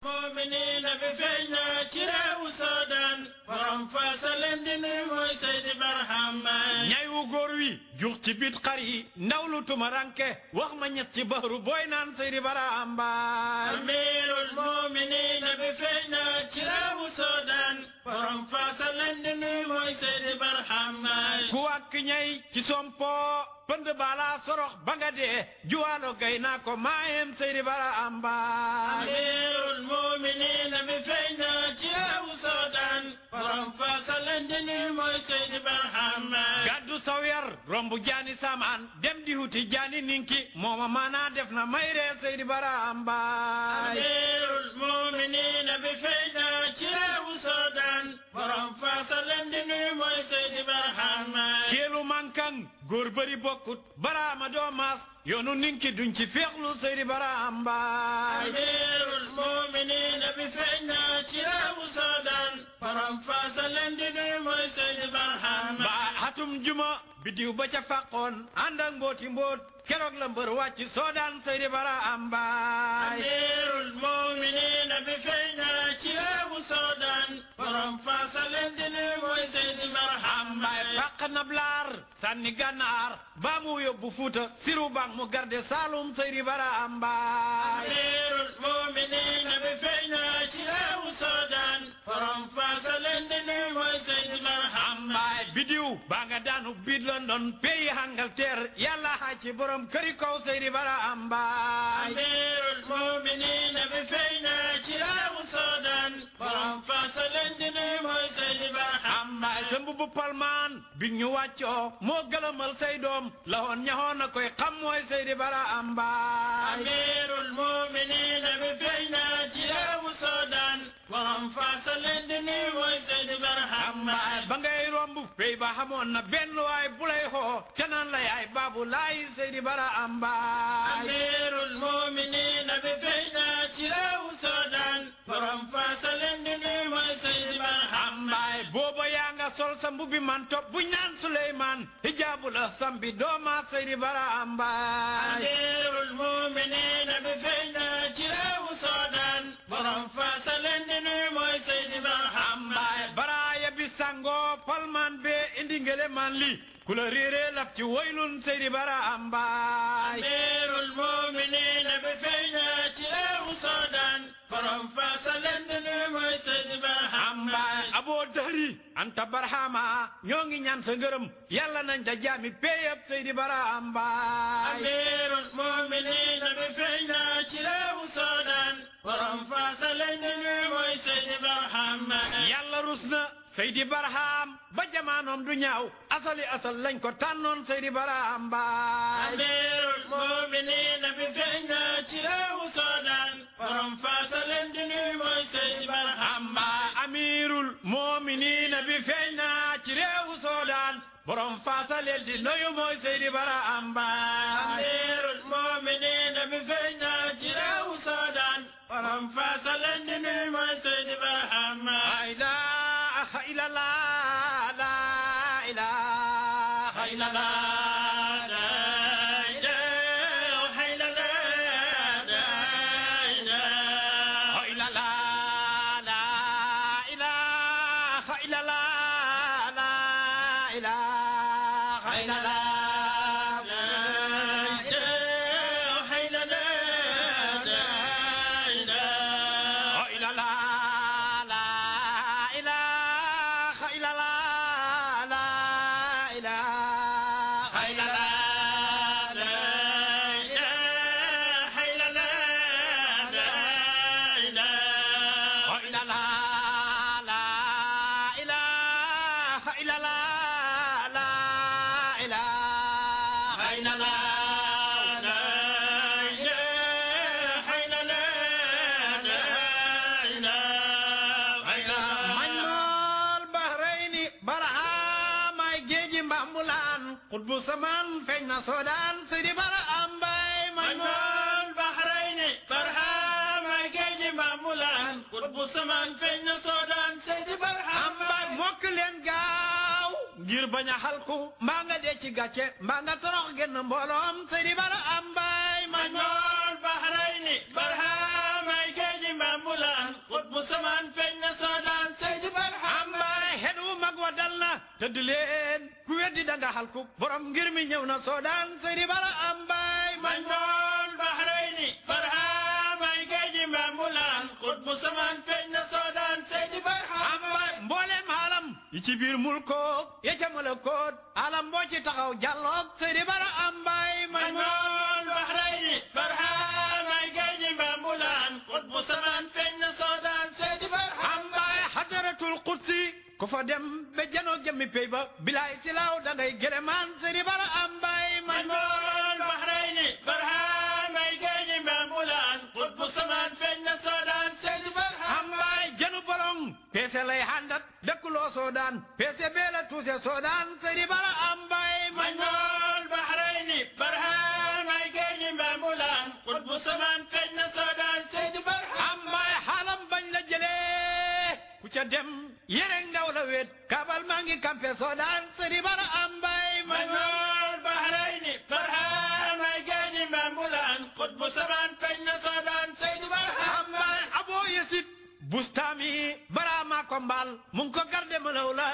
mu'minina bi feeñ na ci réewu Soodaan borom faasalen di nuy mooy Seydi Barhama ñay wu góor wi jux ci bit xar yi ndaw lu tumaranke wax ma ñett ci bahru booy naan Seydi Barhama amirul mu'minina bi feeñ na ci réewu Soodaan borom faasalen di nuy mooy Seydi Barhama ku wàkk ñay ci sompo pënd bala sorox ba nga dee juwaalo gay naa ko maayem Seydi Barhama amirul mu'minina bi feeñ na ci réewu Soodaan borom faasalen di nuy mooy Seydi Barhama gàddu saw yar rombu jaani samaan dem di huti jaani ninki mooma maanaa def na may ree Seydi Barhama amirul mu'minina bi feeñ na ci réewu Soodaan borom faasalen di nuy mooy Seydi Barhama keelu mankang góor bëri bokkut Barhama doo maas yoonu ninki duñ ci feexlu Seydi Barhama amirul mu'minina bi feeñ na ci réewu Soodaan borom faasalen di nuy mooy Seydi Barhama ba hatum juma bidiw ba ca fàqoon ànd ak mbooti mboot keroog la mbër wàcc Soodaan Seydi Barhama amirul mu'minina bi feeñ na ci réewu Soodaan borom faasalen di nuy mooy Seydi Barhama fàq na blaar sànni gànnaar ba mu yóbbu Fuuta siru bang mu garde Saalum Seydi Barhama amirul mu'minina bi feeñ na ci réewu Soodaan borom faasalen di nuy mooy Seydi Barhama bidiw baa nga daanu biit London pays Angleterre yàlla xaaj ci borom këri kaw Seydi Barhama amirul mu'minina bi feeñ na ci réewu Soodaan borom faasalen di nuy mooy Seydi Barhama sa mbubu palmaan bi ñu wàccoo moo gëlëmal say doom la woon ñaxoon na koy xam mooy Seydi Barhama amirul mu'minina bi feeñ na ci réewu Soodaan borom faasalen di nuy mooy Seydi Barhama ba ngay romb pey ba xamoon na benn waay bu lay xoo te naan la yaay baabu laay Seydi Barhama amirul mu'minina bi feeñ na ci réewu Soodaan borom faasalen di nuy mooy Seydi Barhama booba yaa nga sol sa mbubi man topp bu ñaan Suleymaan hijaabu la sambi dooma Seydi Barhama amirul mu'minina bi feeñ na ci réewu Soodaan borom faasalen di nuy mooy Seydi Barhama baraaya bi sango palmaan be indi ngele man li ku la réeree lap ci waylun Seydi Barhama amirul mu'minina bi feeñ na ci réewu Soodaan borom faasalen di nuy mooy Seydi Barhama aboo dëhri anta Barhama ñoo ngi ñaan sa ngërëm yàlla nañ da jaami péyab Seydi Barhama amirul mu'minina bi feeñ na ci réewu Soodaan borom faasalen di nuy mooy Seydi Barhama yàlla rus na Seydi Barhama ba jamaanoom du ñaaw asali asal lañ ko tànnoon Seydi Barhama amirul mu'minina bi feeñ na ci réewu Soodaan borom faasalen di nuy mooy Seydi Barhama amirul mu'minina bi feeñ na ci réewu Soodaan borom faasalen di nuyu mooy Seydi Barhama amirul mu'minina bi feeñ na ci réewu Soodaan borom faasalen di nuy mooy Seydi Barhama la ilaha illallah la ilaha illallah Qutbu Samaan feeñ na Soodaan Seydi Barhama Majmul Bahrayni Barhama géeji Mbambulaan Qutbu Samaan feeñ na Soodaan Seydi Barhama mokk leen gaaw ngir bañ a xalku mbaa nga dee ci gàcce mbaa nga torox génn mbooloom Seydi Barhama Majmul Bahrayni Barhama géeji Mbambulaan dal na tëdd leen ku weddi danga xalku borom ngir mi ñëw na Soodaan Seydi Bara am baay Majmoul Bahrayni barhamay géeji Mbambulaan xutbu samaan feeñ na Soodaan Seydi Bara am baay mboolem alam yi ci biir mulkook ya ca malakoot alam boo ci taxaw jàlloog Seydi Bara am baay Majmoul Bahrayni barhamay géeji Mbambulaan xutbu samaan feeñ na Soodaan Seydi Bara am baay Hadaratul Qudsi ku fa dem be janoo jëmmi pey ba bilaay silaaw dangay gëlëmaan Seydi Bara am baay Majmoul Bahrayni barhamay géeji Mbambulaan xutbu samaan feeñ na Soodaan Seydi Bara am baay jënu bolong peese lay handat dëkkuloo Soodaan peese bee la tuuse Soodaan Seydi Bara am baay Majmoul Bahrayni barhamay géeji Mbambulaan xutbu samaan feeñ na Soodaan Seydi Bara am baay xaalam bañ la jëlee ku ca dem yereng ndaw la wéet kaabal maa ngi kampe Soodaan Seydi Bara am baay Majmoul Bahrayni barhamay géeji Mbambulaan xutbu samaan feeñ na Soodaan Seydi Bara am baay aboo yesit bustaami baraama ko mbaal mu ngi ko garde malaw la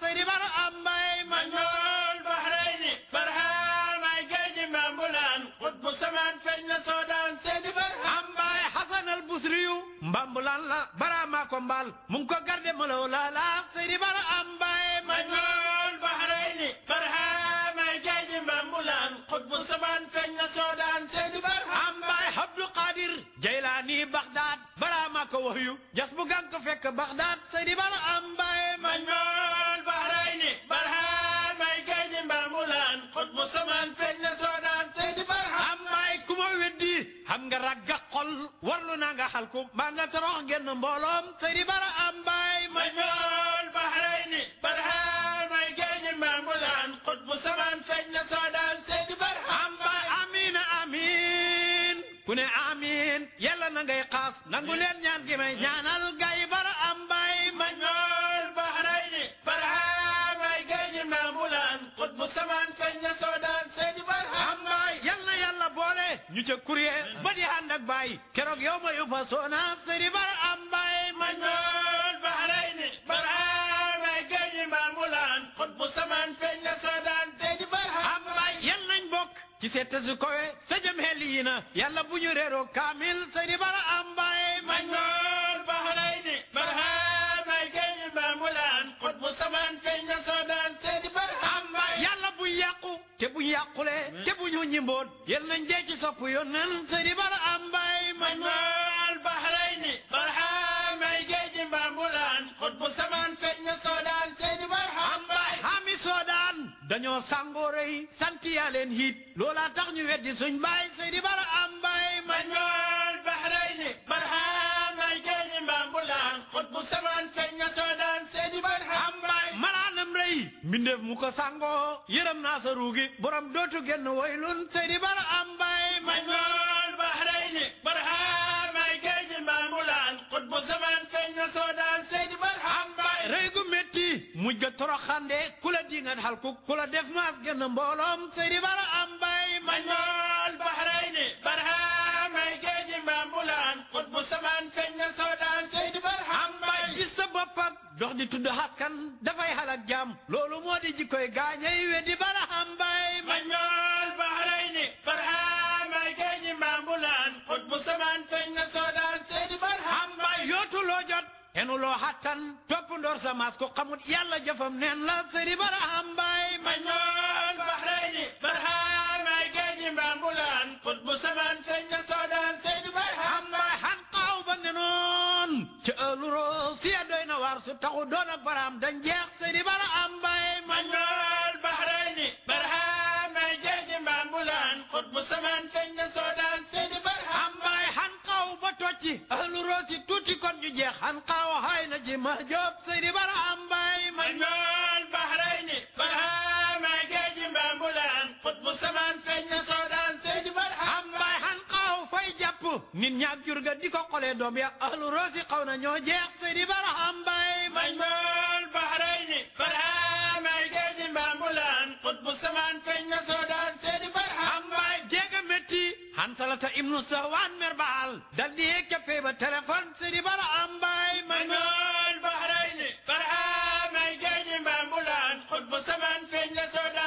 Seydi Bara am baay Majmoul Bahrayni barhamay géeji Mbambulaan xutbu samaan feeñ na Soodaan Seydi Bara am baay Hasan al Busriyu mbambulaan la baraama ko mbaal mu ngi ko garde malaw la Seydi Bara am baay Majmoul Bahrayni barhamay géeji Mbambulaan xutbu samaan feeñ na Soodaan Seydi Bara am baay Abdul Qadir Jaylaani Baghdad baraama ko wahyu jas bu gan ko fekk Baghdad Seydi Bara am baay Majmoul Bahrayni barhamay géeji Mbambulaan xutbu samaan feeñ na Soodaan Seydi Bara am baay ku ma weddi xam nga ragga xol warlu naa nga xalku maa nga torox genn mbooloom Seydi Bara am baay Majmoul Bahrayni barhamay géeji Mbambulaan xutbu samaan feeñ na Soodaan Seydi Bara am baay amiin amiin ku ne amiin yàlla na ngay xaas nangu leen ñaan gi may ñaanal gay Bara am baay Majmoul Bahrayni barhamay géeji Mbambulaan xutbu samaan feeñ na Soodaan Seydi Bara am baay yal na yàlla boole ñu ca courrier ba di ànd ak baay keroog yow ma yóbba soona Seydi Bara am baay Majmoul Bahrayni barhamay géeji Mbambulaan xutbu samaan feeñ na Soodaan Seydi Bara am baay yal nañ bokk ci seeta su kowe sa jëm xel yi na yàlla bu ñu réeroo kaamil Seydi Bara am baay Majmoul Bahrayni barhamay géeji Mbambulaan xutbu samaan feeñ na Soodaan Seydi Bara am baay yàlla bu yàqu te bu yàqule te bu ñu ñimboon yal nañ dee ci sopp yónneen Seydi Bara am baay Majmoul Bahrayni barhamay géeji Mbambulaan xutbu samaan feeñ na Soodaan Seydi Bara am baay xaami Soodaan dañoo sàngoore yi sant yaa leen hiit loola tax ñu weddi suñ baay Seydi Bara am baay Majmoul Bahrayni barhamay géeji Mbambulaan xutbu samaan feeñ na Soodaan Seydi Bara am baay malaanam rëy mbindeef mu ko sàngoo yërëm naa sa ruugi borom dootu genn waylun Seydi Bara am baay Majmoul Bahrayni barhamay géeji Mbambulaan xutbu samaan feeñ na Soodaan Seydi Bara am baay rëy gu métti mujj ga toroxande ku la dingat xalku ku la def maas genn mbooloom Seydi Bara am baay Majmoul Bahrayni barhamay géeji Mbambulaan xutbu samaan feeñ na Soodaan Seydi Bara am baay gis sa bopp ak dox di tudd xaskan dafay xalak jaam loolu moo di jikkoy gaañay weddi Bara am baay Majmoul Bahrayni barhamay géeji Mbambulaan xutbu samaan feeñ na Soodaan Seydi Bara am baay yootu loo jot enu loo xattan topp ndoor sa maas ko xamut yàlla jëfam neen la Seydi Bara am baay Majmoul Bahrayni barhamay géeji Mbambulaan xutbu samaan feeñ na Soodaan Seydi Bara am baay xan xaaw ba ne noon ca ëlluroo siya doy na waar su taxu doon ak baraam dañ jeex Seydi Bara am baay Majmoul Bahrayni barhamay géeji Mbambulaan xutbu samaan feeñ na Soodaan Seydi Bara am baay xan xaaw ba tocci ëlluroo si tuuti kon ñu jeex xan xaaw xaay na ji ma jóob Seydi Bara am baay Majmoul Bahrayni barhamay géeji Mbambulaan xutbu samaan feeñ na Soodaan Seydi Bara am baay xan xaaw fay jàpp nit ñaak jur ga di ko xoolee doom ya ëlluroo si xaw na ñoo jeex Seydi Bara am baay Majmoul Bahrayni barhamay géeji Mbambulaan xutbu samaan feeñ na Soodaan Seydi Bara am baay jéega métti han salata ibnu sahwaan mer baal dal di yéeg ca pay ba téléphone Seydi Bara am baay Majmoul Bahrayni barhamay géeji Mbambulaan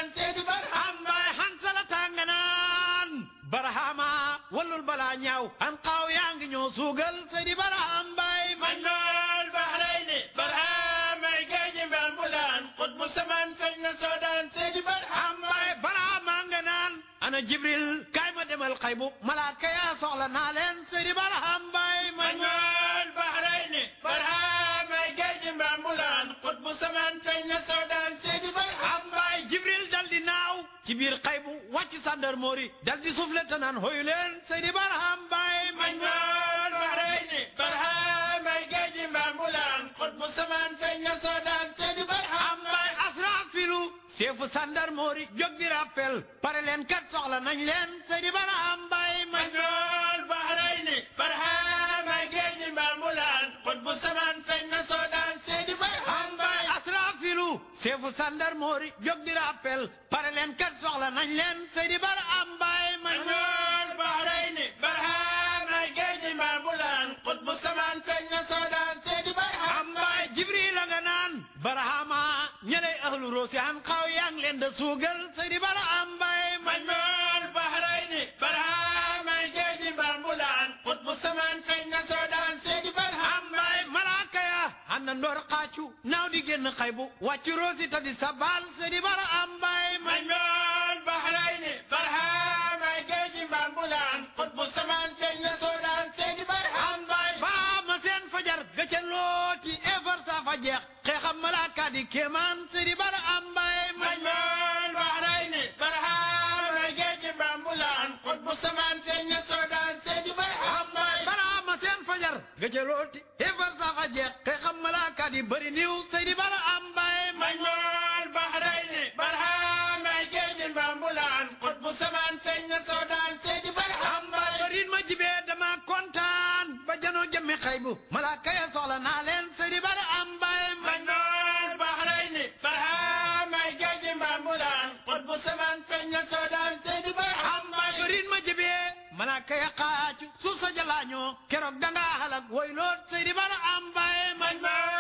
soodaan Seydi Barham Mbaye Hansala tànganaan Barhama wallul balaa ñaaw an xaaw yaa ngi ñoo suugal Seydi Barham Mbaye Majmal Bahrayni Barham ay géeji mbambulaan xutbu samaan feeñ na soodaan Seydi Barham Mbaye Barhama nga naan ana Jibril kaay ma demal xaybu malaaka yaa soxla naa leen Seydi Barham Mbaye Majmal Bahrayni Barham ay géeji mbambulaan xutbu samaan feeñ na soodaan Seydi Barham Mbaye Jibril dal di naaw ci biir xaybu wàcc sandarmoori dal di soufflé te naan hoyu leen Seydi Barham Mbaye Majmal Bahrayni Barham ay géeji mbambulaan xutbu samaan feeñ na soodaan Seydi Barham Mbaye Asrafilu seefu sandarmoori jóg di rappel pare leen kat soxla nañ leen Seydi Barham Mbaye Majmal Bahrayni Barham ay géeji mbambulaan xutbu samaan feeñ na soodaan Seydi Barham Mbaye Asrafilu seefu sandarmoori jóg di rappel pare leen kat soxla nañ leen Seydi Barham Mbaye Majmal Bahrayni Barham ay géeji mbambulaan xutbu samaan feeñ na soodaan Seydi Barham Mbaye Jibril a nga naan Barhama ñeley ahlu roosi han xaaw yaa ngi leen da suugal Seydi Barham Mbaye Majmal Bahrayni Barham ay géeji mbambulaan xutbu samaan feeñ na soodaan Seydi Barham Mbaye malaaka ya ànd ndoor xaacu naaw di génn xaybu wàcc roosi ta di sabal Seydi Barham Mbaye Majmal Bahrayni Barham ay géeji mbambulaan xutbu samaan feeñ na soodaan Seydi Barham Barhama seen fajar ga ca looti efar sa fa jeex xeexam malaaka di kéemaan Seydi Barham Mbaye Majmal Bahrayni Barham ay géeji mbambulaan xutbu samaan feeñ na soodaan Seydi Barham Barhama seen fajar ga ca looti efar sa fa jeex xeexam malaaka di bëri niw Seydi Barham Mbaye Majmal Bahrayni Barham ay géeji mbambulaan xutbu samaan feeñ na soodaan Seydi Barham barin ma jibee dama kontaan ba janoo jëmmi xaybu malaaka ya soxla naa leen Seydi Barham Mbaye Majmal Bahrayni Barham ay géeji mbambulaan xutbu samaan feeñ na soodaan Seydi Barham barin ma jibee malaaka ya xaacu suuf sa jalaañoo keroog danga halak woy loot Seydi Barham Mbaye Majmal